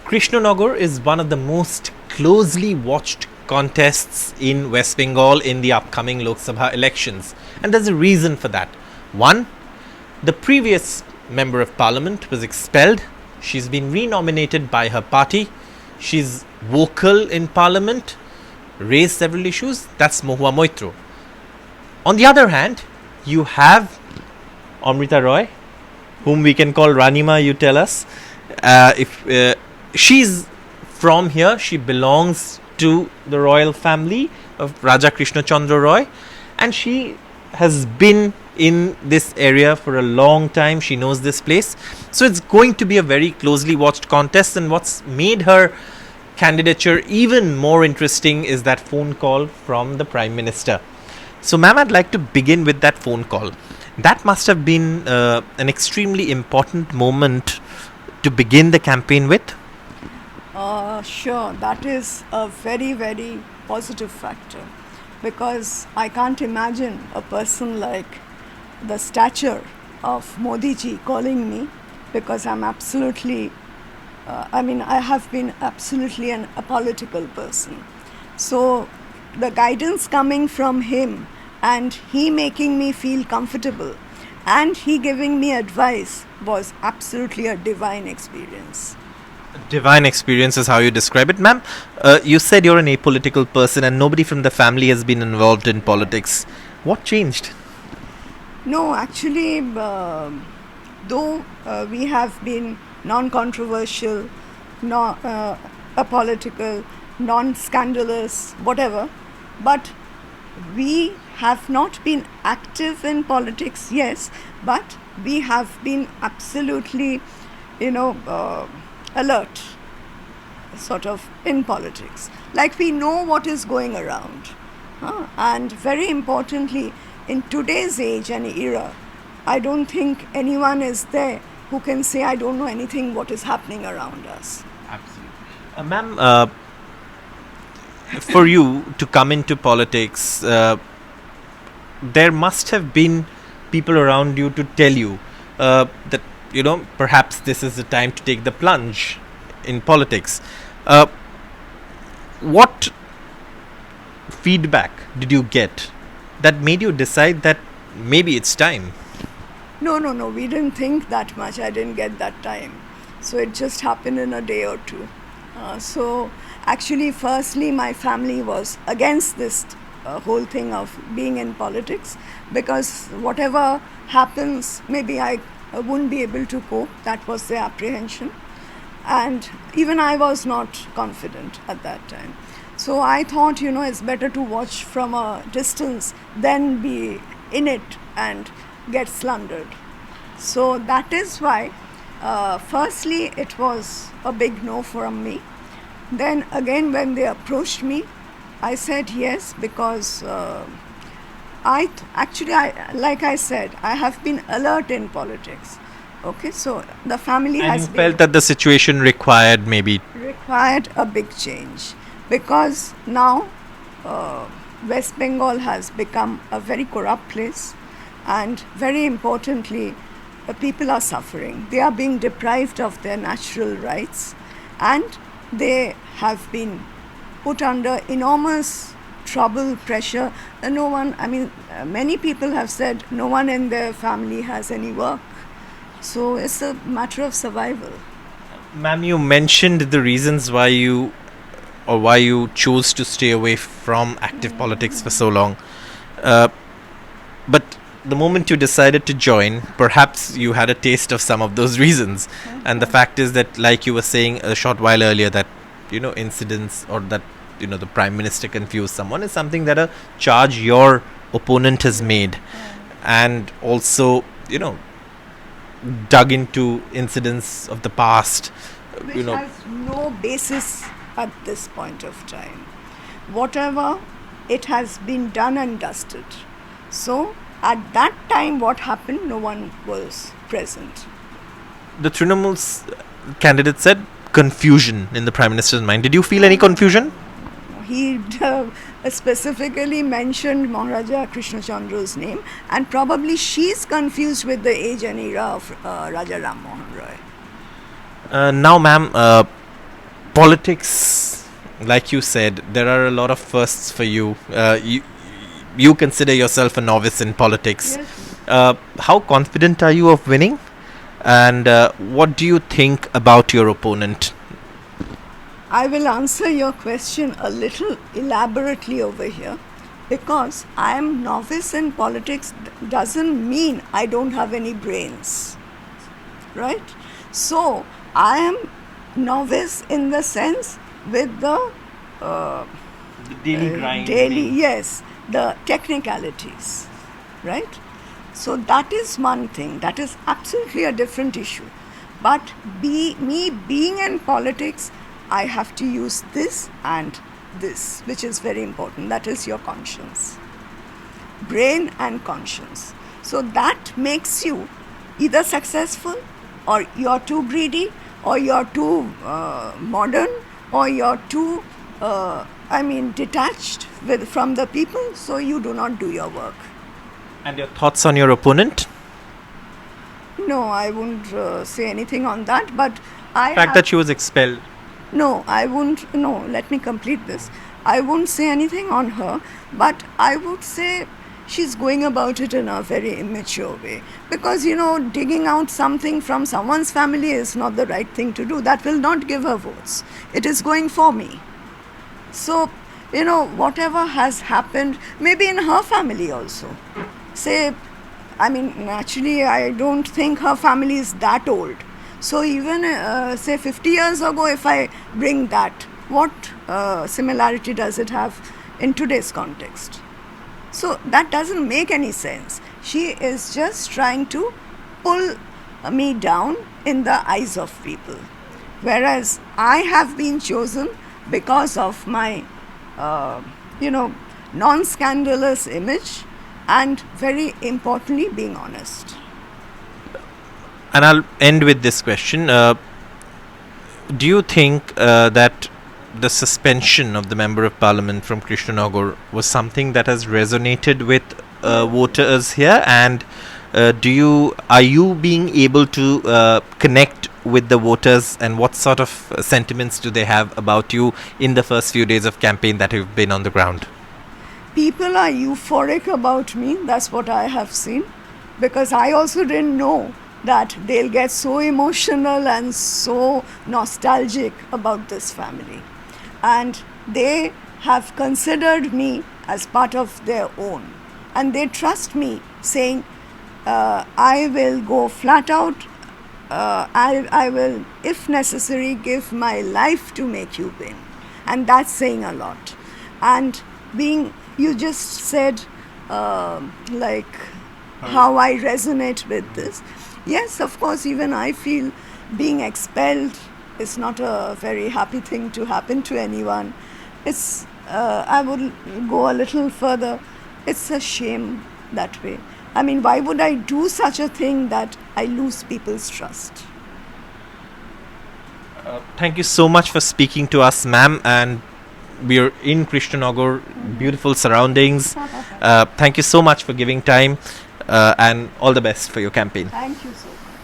Krishnanagar is one of the most closely watched contests in West Bengal in the upcoming Lok Sabha elections. And there's a reason for that. One, the previous member of parliament was expelled. She's been renominated by her party. She's vocal in parliament, raised several issues. That's Mahua Moitra. On the other hand, you have Amrita Roy, whom we can call Ranima, you tell us. If she's from here, she belongs to the royal family of Raja Krishnachandra Roy, and she has been in this area for a long time. She knows this place. So it's going to be a very closely watched contest, and what's made her candidature even more interesting is that phone call from the Prime Minister. So ma'am, I'd like to begin with that phone call. That must have been an extremely important moment to begin the campaign with. Sure, that is a very, very positive factor, because I can't imagine a person like the stature of Modi ji calling me, because I'm absolutely, I have been absolutely an apolitical person. So the guidance coming from him and he making me feel comfortable and he giving me advice was absolutely a divine experience. Divine experience is how you describe it, ma'am. You said you're an apolitical person and nobody from the family has been involved in politics. What changed? No, actually, though we have been non-controversial, apolitical, non-scandalous, whatever, but we have not been active in politics, yes, but we have been absolutely, alert, sort of, in politics. Like, we know what is going around. And very importantly, in today's age and era, I don't think anyone is there who can say, I don't know anything what is happening around us. Absolutely. Ma'am, for you to come into politics, there must have been people around you to tell you that, perhaps this is the time to take the plunge in politics. What feedback did you get that made you decide that maybe it's time? No, we didn't think that much. I didn't get that time. So it just happened in a day or two. So actually, firstly, my family was against this whole thing of being in politics, because whatever happens, maybe I wouldn't be able to cope. That was the apprehension. And even I was not confident at that time. So I thought, it's better to watch from a distance than be in it and get slandered. So that is why, firstly, it was a big no from me. Then again, when they approached me, I said yes, because like I said, I have been alert in politics. Okay, so the family and has you felt that the situation required a big change, because now West Bengal has become a very corrupt place, and very importantly, people are suffering. They are being deprived of their natural rights, and they have been put under enormous trouble, pressure. Many people have said no one in their family has any work. So it's a matter of survival. Ma'am, you mentioned the reasons why you chose to stay away from active politics for so long. But the moment you decided to join, perhaps you had a taste of some of those reasons. Okay. And the fact is that, like you were saying a short while earlier, that, incidents or that, the Prime Minister confused someone is something that a charge your opponent has made. And also, dug into incidents of the past. Which has no basis at this point of time. Whatever, it has been done and dusted. So, at that time, what happened, no one was present. The Trinamool's candidate said confusion in the Prime Minister's mind. Did you feel any confusion? He specifically mentioned Maharaja Krishnachandra's name, and probably she's confused with the age and era of Raja Ram Mohan Roy. Now, ma'am, Politics, like you said, there are a lot of firsts for you. You consider yourself a novice in politics. Yes. How confident are you of winning? And what do you think about your opponent? I will answer your question a little elaborately over here, because I am novice in politics doesn't mean I don't have any brains, right? So I am novice in the sense with the The daily daily, yes, the technicalities, right? So that is one thing, that is absolutely a different issue. But me being in politics, I have to use this and this, which is very important. That is your conscience, brain and conscience. So that makes you either successful, or you're too greedy, or you're too modern, or you're too detached from the people, so you do not do your work. And your thoughts on your opponent? No, I wouldn't say anything on that, but The fact that she was expelled. No, I wouldn't. No, let me complete this. I wouldn't say anything on her, but I would say she's going about it in a very immature way. Because, digging out something from someone's family is not the right thing to do. That will not give her votes. It is going for me. So, whatever has happened, maybe in her family also. Naturally, I don't think her family is that old. So even, say 50 years ago, if I bring that, what similarity does it have in today's context? So that doesn't make any sense. She is just trying to pull me down in the eyes of people. Whereas I have been chosen because of my, non-scandalous image, and very importantly, being honest. And I'll end with this question. Do you think that the suspension of the Member of Parliament from Krishnanagar was something that has resonated with voters here? And are you being able to connect with the voters, and what sort of sentiments do they have about you in the first few days of campaign that you've been on the ground? People are euphoric about me. That's what I have seen, because I also didn't know that they'll get so emotional and so nostalgic about this family. And they have considered me as part of their own. And they trust me, saying, I will go flat out. I will, if necessary, give my life to make you win. And that's saying a lot. And you just said, how I resonate with this. Yes, of course, even I feel being expelled is not a very happy thing to happen to anyone. I would go a little further. It's a shame that way. Why would I do such a thing that I lose people's trust? Thank you so much for speaking to us, ma'am. And we're in Krishnanagar, beautiful surroundings. Thank you so much for giving time, and all the best for your campaign. Thank you so much.